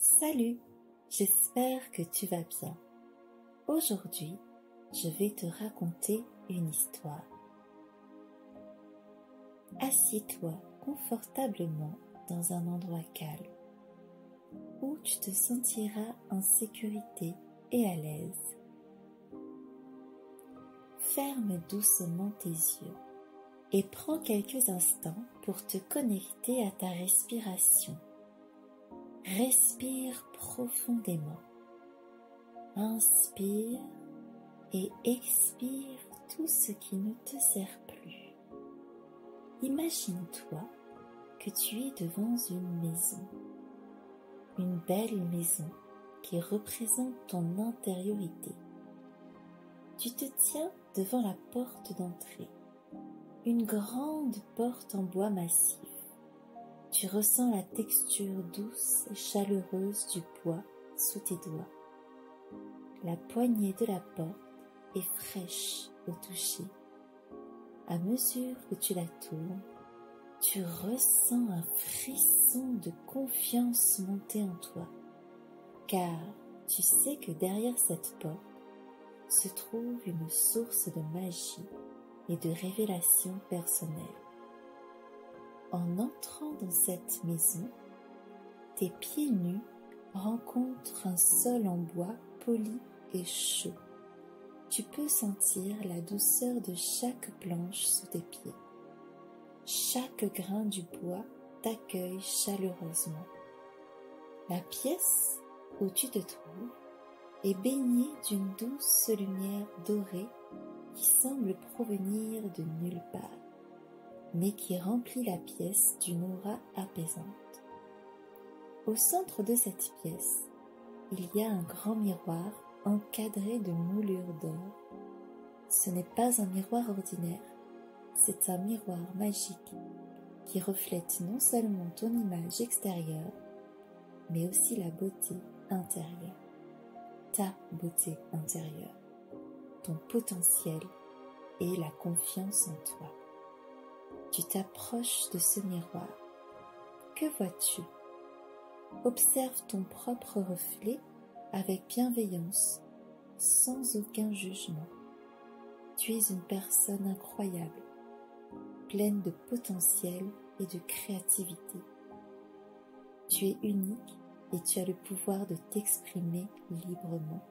Salut, j'espère que tu vas bien. Aujourd'hui, je vais te raconter une histoire. Assieds-toi confortablement dans un endroit calme où tu te sentiras en sécurité et à l'aise. Ferme doucement tes yeux et prends quelques instants pour te connecter à ta respiration. Respire profondément. Inspire et expire tout ce qui ne te sert plus. Imagine-toi que tu es devant une maison. Une belle maison qui représente ton intériorité. Tu te tiens devant la porte d'entrée. Une grande porte en bois massif. Tu ressens la texture douce et chaleureuse du bois sous tes doigts. La poignée de la porte est fraîche au toucher. À mesure que tu la tournes, tu ressens un frisson de confiance monter en toi, car tu sais que derrière cette porte se trouve une source de magie et de révélation personnelle. En entrant dans cette maison, tes pieds nus rencontrent un sol en bois poli et chaud. Tu peux sentir la douceur de chaque planche sous tes pieds. Chaque grain du bois t'accueille chaleureusement. La pièce où tu te trouves est baignée d'une douce lumière dorée qui semble provenir de nulle part, mais qui remplit la pièce d'une aura apaisante. Au centre de cette pièce, il y a un grand miroir encadré de moulures d'or. Ce n'est pas un miroir ordinaire, c'est un miroir magique qui reflète non seulement ton image extérieure, mais aussi la beauté intérieure, ta beauté intérieure, ton potentiel et la confiance en toi. Tu t'approches de ce miroir. Que vois-tu? Observe ton propre reflet avec bienveillance, sans aucun jugement. Tu es une personne incroyable, pleine de potentiel et de créativité. Tu es unique et tu as le pouvoir de t'exprimer librement.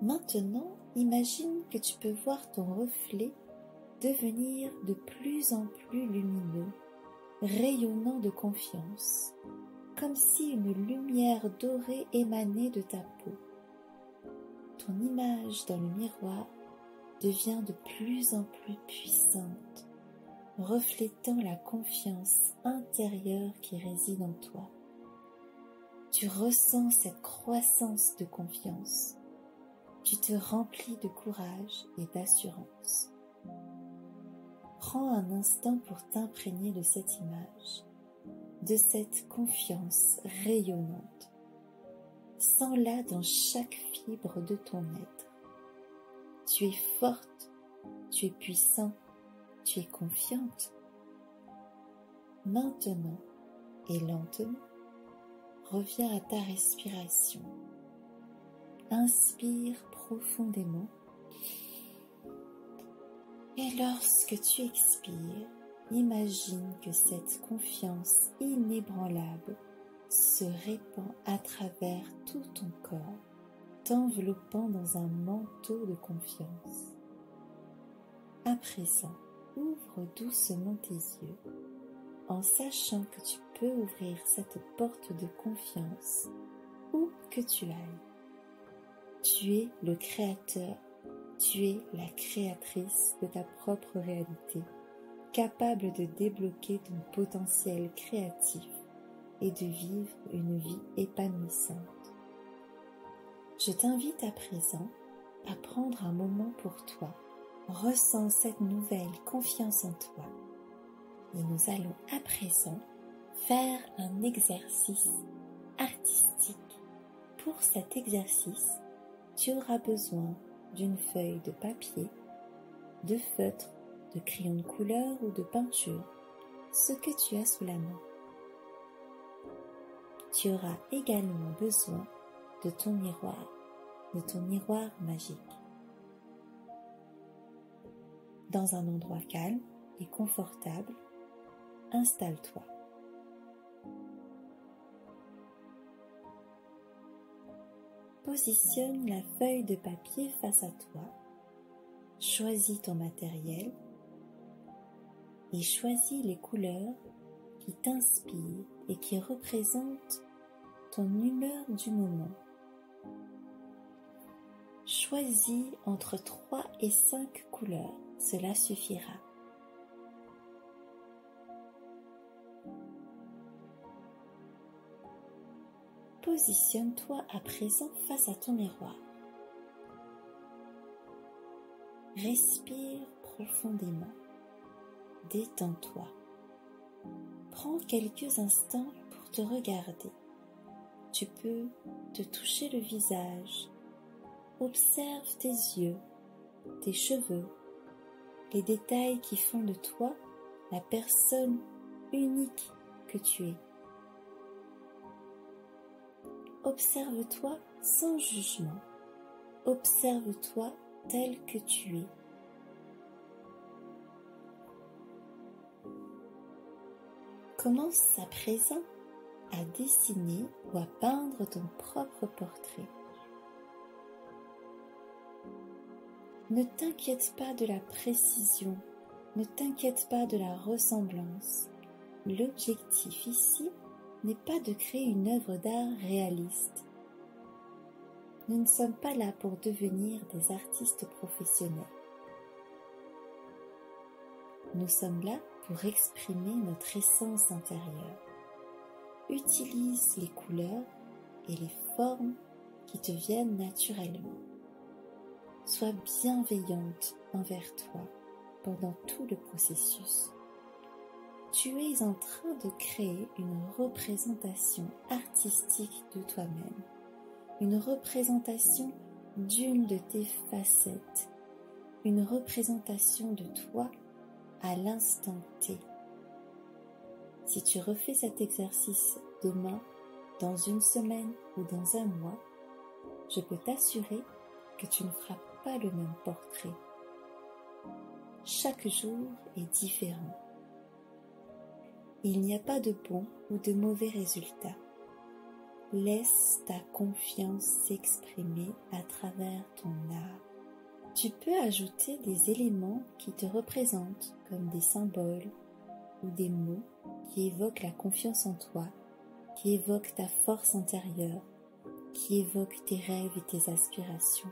Maintenant, imagine que tu peux voir ton reflet devenir de plus en plus lumineux, rayonnant de confiance, comme si une lumière dorée émanait de ta peau. Ton image dans le miroir devient de plus en plus puissante, reflétant la confiance intérieure qui réside en toi. Tu ressens cette croissance de confiance. Tu te remplis de courage et d'assurance. Prends un instant pour t'imprégner de cette image, de cette confiance rayonnante. Sens-la dans chaque fibre de ton être. Tu es forte, tu es puissant, tu es confiante. Maintenant et lentement, reviens à ta respiration. Inspire profondément. Et lorsque tu expires, imagine que cette confiance inébranlable se répand à travers tout ton corps, t'enveloppant dans un manteau de confiance. À présent, ouvre doucement tes yeux, en sachant que tu peux ouvrir cette porte de confiance où que tu ailles. Tu es le créateur. Tu es la créatrice de ta propre réalité, capable de débloquer ton potentiel créatif et de vivre une vie épanouissante. Je t'invite à présent à prendre un moment pour toi. Ressens cette nouvelle confiance en toi. Et nous allons à présent faire un exercice artistique. Pour cet exercice, tu auras besoin d'une feuille de papier, de feutre, de crayon de couleur ou de peinture, ce que tu as sous la main. tu auras également besoin de ton miroir magique. Dans un endroit calme et confortable, installe-toi. Positionne la feuille de papier face à toi, choisis ton matériel et choisis les couleurs qui t'inspirent et qui représentent ton humeur du moment. Choisis entre 3 et 5 couleurs, cela suffira. Positionne-toi à présent face à ton miroir. Respire profondément. Détends-toi. Prends quelques instants pour te regarder. Tu peux te toucher le visage. Observe tes yeux, tes cheveux, les détails qui font de toi la personne unique que tu es. Observe-toi sans jugement. Observe-toi tel que tu es. Commence à présent à dessiner ou à peindre ton propre portrait. Ne t'inquiète pas de la précision, ne t'inquiète pas de la ressemblance. L'objectif ici n'est pas de créer une œuvre d'art réaliste. Nous ne sommes pas là pour devenir des artistes professionnels. Nous sommes là pour exprimer notre essence intérieure. Utilise les couleurs et les formes qui te viennent naturellement. Sois bienveillante envers toi pendant tout le processus. Tu es en train de créer une représentation artistique de toi-même, une représentation d'une de tes facettes, une représentation de toi à l'instant T. Si tu refais cet exercice demain, dans une semaine ou dans un mois, je peux t'assurer que tu ne feras pas le même portrait. Chaque jour est différent. Il n'y a pas de bon ou de mauvais résultats. Laisse ta confiance s'exprimer à travers ton art. Tu peux ajouter des éléments qui te représentent, comme des symboles ou des mots qui évoquent la confiance en toi, qui évoquent ta force intérieure, qui évoquent tes rêves et tes aspirations.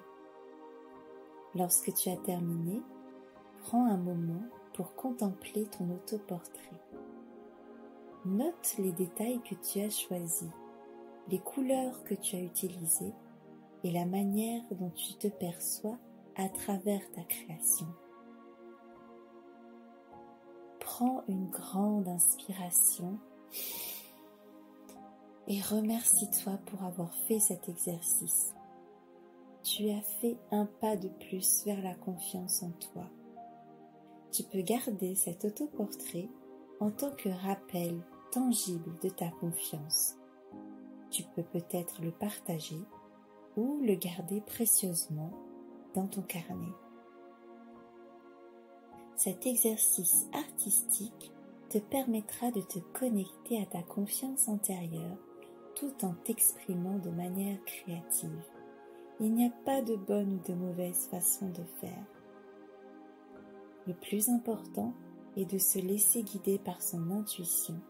Lorsque tu as terminé, prends un moment pour contempler ton autoportrait. Note les détails que tu as choisis, les couleurs que tu as utilisées et la manière dont tu te perçois à travers ta création. Prends une grande inspiration et remercie-toi pour avoir fait cet exercice. Tu as fait un pas de plus vers la confiance en toi. Tu peux garder cet autoportrait en tant que rappel tangible de ta confiance. Tu peux peut-être le partager ou le garder précieusement dans ton carnet. Cet exercice artistique te permettra de te connecter à ta confiance intérieure tout en t'exprimant de manière créative. Il n'y a pas de bonne ou de mauvaise façon de faire. Le plus important est de se laisser guider par son intuition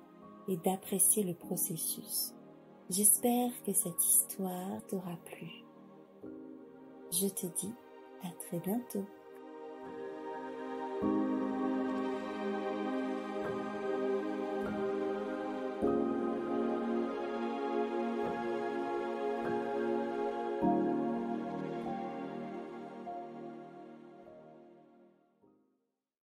et d'apprécier le processus. J'espère que cette histoire t'aura plu. Je te dis à très bientôt.